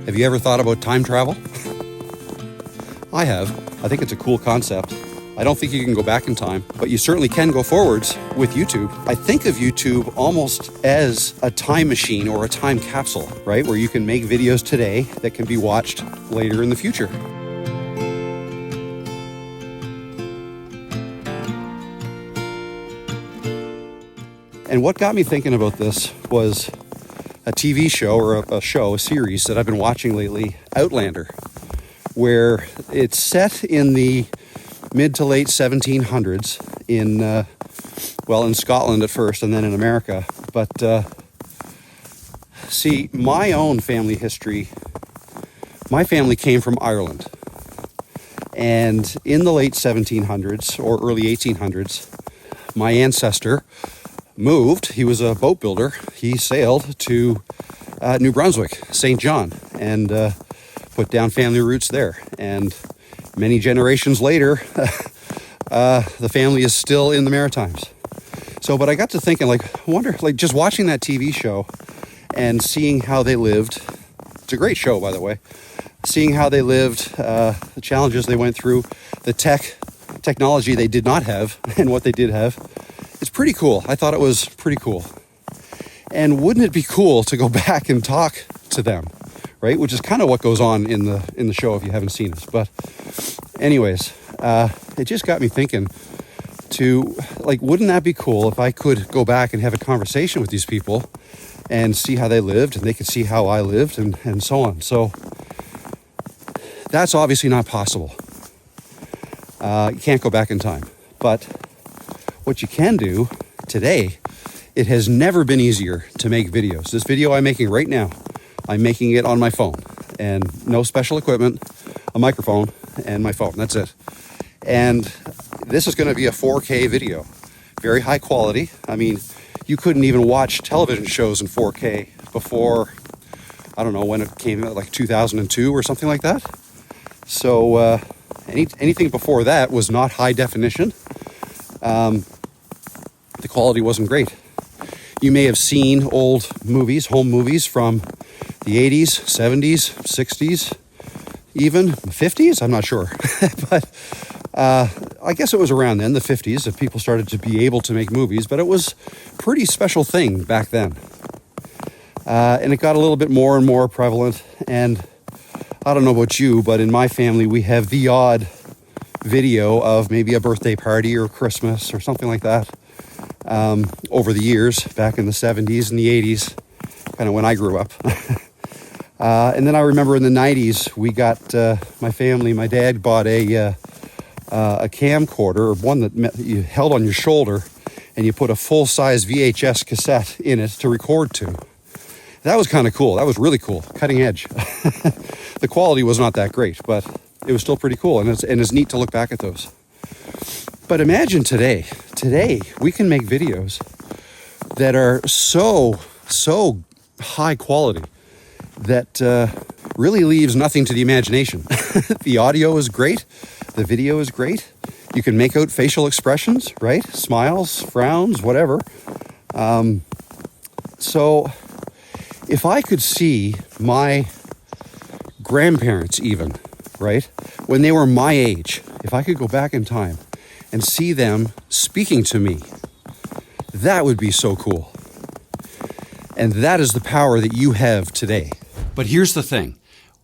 Have you ever thought about time travel? I have. I think it's a cool concept. I don't think you can go back in time, but you certainly can go forwards with YouTube. I think of YouTube almost as a time machine or a time capsule, right? Where you can make videos today that can be watched later in the future. And what got me thinking about this was a TV show or a series that I've been watching lately, Outlander, where it's set in the mid to late 1700s in Scotland at first and then in America. But see, my own family history, my family came from Ireland. And in the late 1700s or early 1800s, my ancestor moved. He was a boat builder. He sailed to New Brunswick, St. John, and put down family roots there. And many generations later, the family is still in the Maritimes. But I got to thinking, just watching that TV show and seeing how they lived. It's a great show, by the way. Seeing how they lived, the challenges they went through, the technology they did not have, and what they did have. It's pretty cool. I thought it was pretty cool. And wouldn't it be cool to go back and talk to them, right? Which is kind of what goes on in the show if you haven't seen it. But anyways, it just got me thinking wouldn't that be cool if I could go back and have a conversation with these people and see how they lived and they could see how I lived and so on. So that's obviously not possible. You can't go back in time. But what you can do today, it has never been easier to make videos. This video I'm making right now, I'm making it on my phone and no special equipment, a microphone and my phone. That's it. And this is going to be a 4K video, very high quality. I mean, you couldn't even watch television shows in 4K before, I don't know when it came out, like 2002 or something like that. So anything before that was not high definition. The quality wasn't great. You may have seen old movies, home movies from the 80s, 70s, 60s, even 50s, I'm not sure. But I guess it was around then, the 50s, that people started to be able to make movies, but it was a pretty special thing back then. And it got a little bit more and more prevalent, and I don't know about you, but in my family, we have the odd video of maybe a birthday party or Christmas or something like that over the years, back in the 70s and the 80s, kind of when I grew up. And then I remember in the 90s, we got, my dad bought a camcorder, or one that you held on your shoulder, and you put a full-size VHS cassette in it to record to. That was kind of cool. That was really cool, cutting edge. The quality was not that great, but it was still pretty cool, and it's neat to look back at those. But imagine today we can make videos that are so high quality that really leaves nothing to the imagination. The audio is great, the video is great. You can make out facial expressions, right? Smiles, frowns, whatever. So if I could see my grandparents even, right, when they were my age, if I could go back in time and see them speaking to me, that would be so cool. And that is the power that you have today. But here's the thing.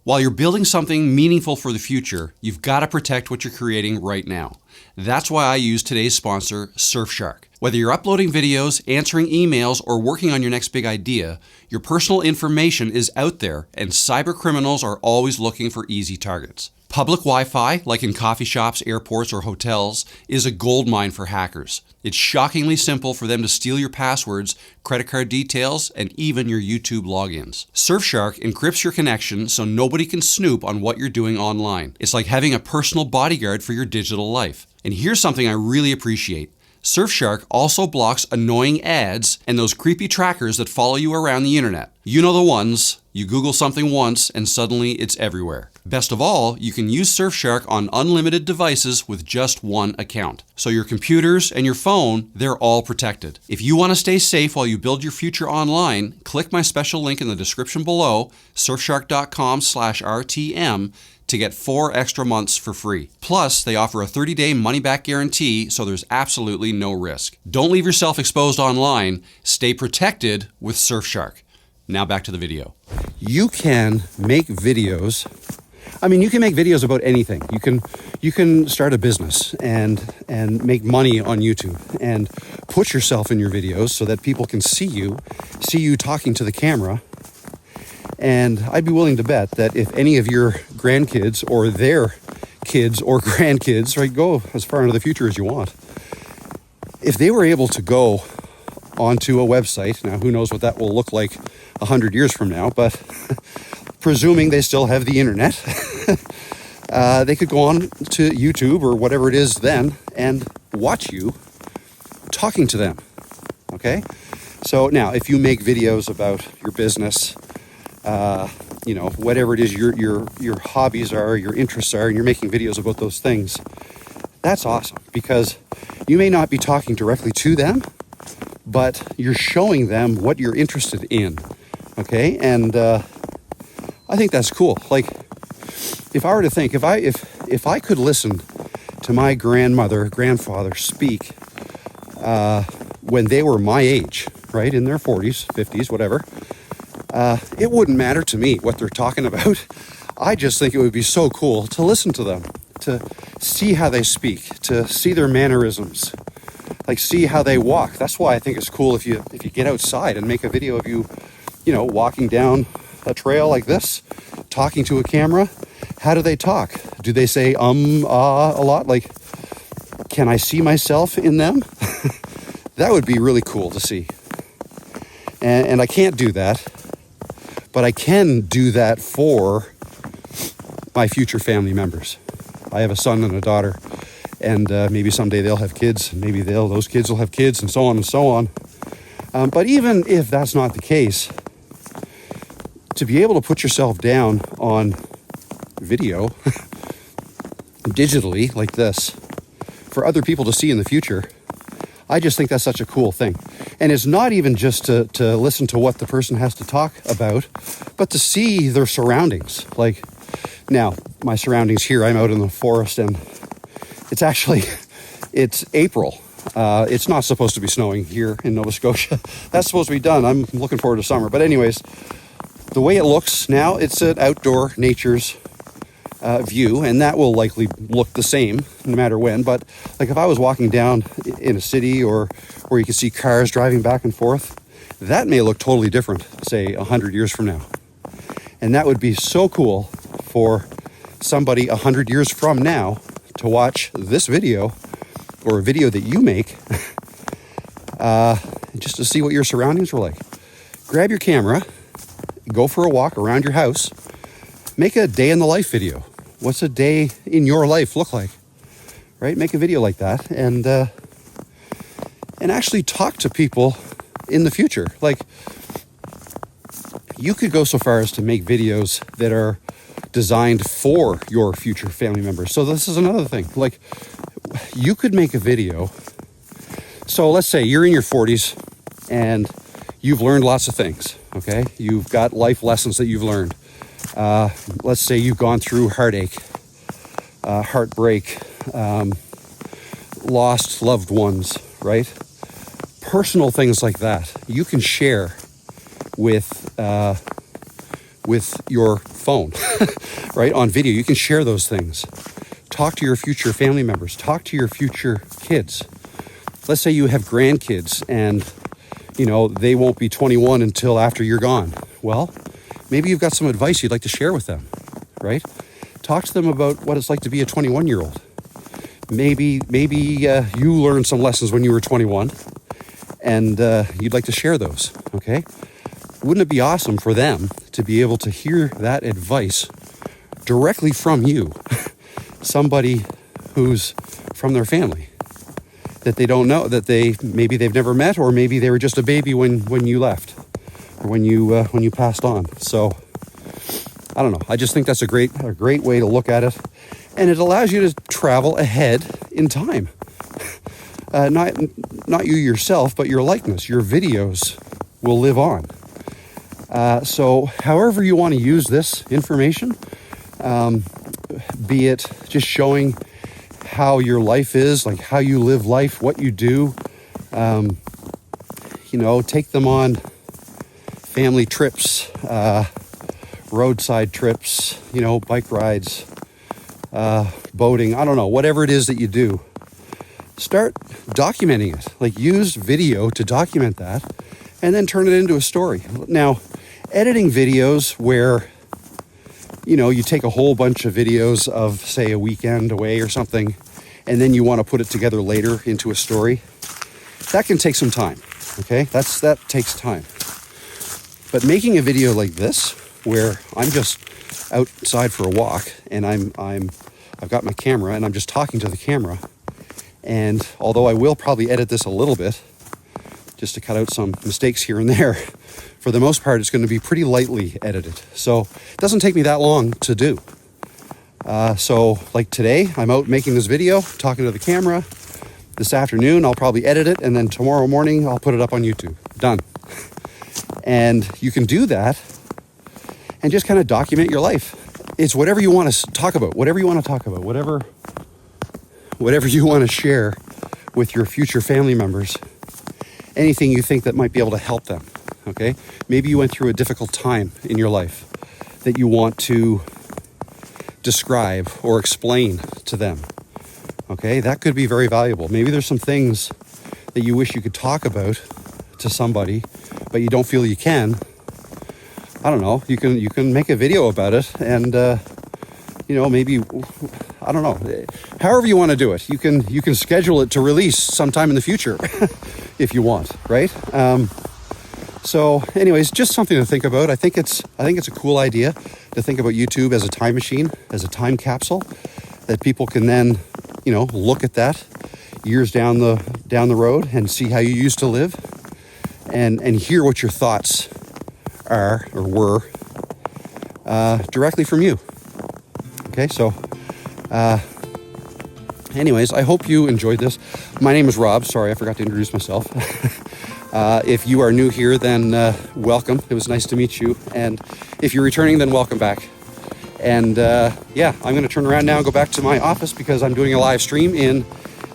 While you're building something meaningful for the future, you've got to protect what you're creating right now. That's why I use today's sponsor, Surfshark. Whether you're uploading videos, answering emails, or working on your next big idea, your personal information is out there, and cyber criminals are always looking for easy targets. Public Wi-Fi, like in coffee shops, airports, or hotels, is a goldmine for hackers. It's shockingly simple for them to steal your passwords, credit card details, and even your YouTube logins. Surfshark encrypts your connection so nobody can snoop on what you're doing online. It's like having a personal bodyguard for your digital life. And here's something I really appreciate. Surfshark also blocks annoying ads and those creepy trackers that follow you around the internet. You know the ones. You Google something once and suddenly it's everywhere. Best of all, you can use Surfshark on unlimited devices with just one account. So your computers and your phone, they're all protected. If you want to stay safe while you build your future online, click my special link in the description below, surfshark.com/RTM, to get 4 extra months for free. Plus, they offer a 30-day money-back guarantee, so there's absolutely no risk. Don't leave yourself exposed online. Stay protected with Surfshark. Now back to the video. You can make videos. I mean, you can make videos about anything. You can start a business and make money on YouTube and put yourself in your videos so that people can see you talking to the camera. And I'd be willing to bet that if any of your grandkids or their kids or grandkids, right, go as far into the future as you want, if they were able to go onto a website, now who knows what that will look like 100 years from now, but presuming they still have the internet, they could go on to YouTube or whatever it is then and watch you talking to them. Okay? So now, if you make videos about your business, whatever it is your hobbies are, your interests are, and you're making videos about those things, that's awesome, because you may not be talking directly to them, but you're showing them what you're interested in. Okay? And I think that's cool. Like, if I were to think, if I could listen to my grandfather speak when they were my age, right, in their 40s, 50s, whatever, it wouldn't matter to me what they're talking about. I just think it would be so cool to listen to them, to see how they speak, to see their mannerisms, like see how they walk. That's why I think it's cool if you get outside and make a video of you, walking down a trail like this, talking to a camera. How do they talk? Do they say a lot? Like, can I see myself in them? That would be really cool to see. And I can't do that, but I can do that for my future family members. I have a son and a daughter, and maybe someday they'll have kids, and maybe those kids will have kids, and so on and so on. But even if that's not the case, to be able to put yourself down on video digitally like this for other people to see in the future, I just think that's such a cool thing. And it's not even just to listen to what the person has to talk about, but to see their surroundings. Like, now, my surroundings here, I'm out in the forest, and it's April. It's not supposed to be snowing here in Nova Scotia. That's supposed to be done. I'm looking forward to summer. But anyways, the way it looks now, it's an outdoor nature's view, and that will likely look the same no matter when. But like, if I was walking down in a city or where you can see cars driving back and forth, that may look totally different, say 100 years from now. And that would be so cool for somebody 100 years from now to watch this video, or a video that you make, just to see what your surroundings were like. Grab your camera, go for a walk around your house, make a day in the life video. What's a day in your life look like? Right? Make a video like that, and actually talk to people in the future. Like, you could go so far as to make videos that are designed for your future family members. So this is another thing. Like, you could make a video. So let's say you're in your 40s and you've learned lots of things. Okay, you've got life lessons that you've learned. Let's say you've gone through heartache, heartbreak, lost loved ones, right? Personal things like that you can share with your phone, right? On video, you can share those things. Talk to your future family members. Talk to your future kids. Let's say you have grandkids and they won't be 21 until after you're gone. Well, maybe you've got some advice you'd like to share with them, right? Talk to them about what it's like to be a 21-year-old. Maybe you learned some lessons when you were 21, and you'd like to share those, okay? Wouldn't it be awesome for them to be able to hear that advice directly from you, somebody who's from their family that they don't know, that maybe they've never met, or maybe they were just a baby when you left, or when you passed on. So I don't know. I just think that's a great way to look at it. And it allows you to travel ahead in time. Not you yourself, but your likeness, your videos will live on. So however you want to use this information, be it just showing how your life is, like how you live life, what you do, take them on family trips, roadside trips, bike rides, boating, I don't know, whatever it is that you do. Start documenting it. Like, use video to document that and then turn it into a story. Now, editing videos where, you take a whole bunch of videos of, say, a weekend away or something, and then you want to put it together later into a story, that can take some time, okay? That takes time. But making a video like this, where I'm just outside for a walk and I've got my camera and I'm just talking to the camera, and although I will probably edit this a little bit, just to cut out some mistakes here and there, for the most part, it's going to be pretty lightly edited. So it doesn't take me that long to do. So like today, I'm out making this video, talking to the camera. This afternoon, I'll probably edit it, and then tomorrow morning, I'll put it up on YouTube. Done. And you can do that and just kind of document your life. It's whatever you want to talk about, whatever you want to share with your future family members, anything you think that might be able to help them, okay? Maybe you went through a difficult time in your life that you want to describe or explain to them, okay? That could be very valuable. Maybe there's some things that you wish you could talk about to somebody, but you don't feel you can. I don't know. You can make a video about it, and maybe, I don't know. However you want to do it, you can schedule it to release sometime in the future, if you want, right? So, anyways, just something to think about. I think it's a cool idea to think about YouTube as a time machine, as a time capsule, that people can then, look at that years down the road and see how you used to live, and hear what your thoughts are or were directly from you. Okay, so anyways, I hope you enjoyed this. My name is Rob. Sorry, I forgot to introduce myself. If you are new here, then welcome. It was nice to meet you. And if you're returning, then welcome back. And I'm going to turn around now and go back to my office because I'm doing a live stream in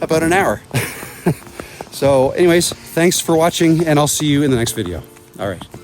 about an hour. So anyways, thanks for watching, and I'll see you in the next video. All right.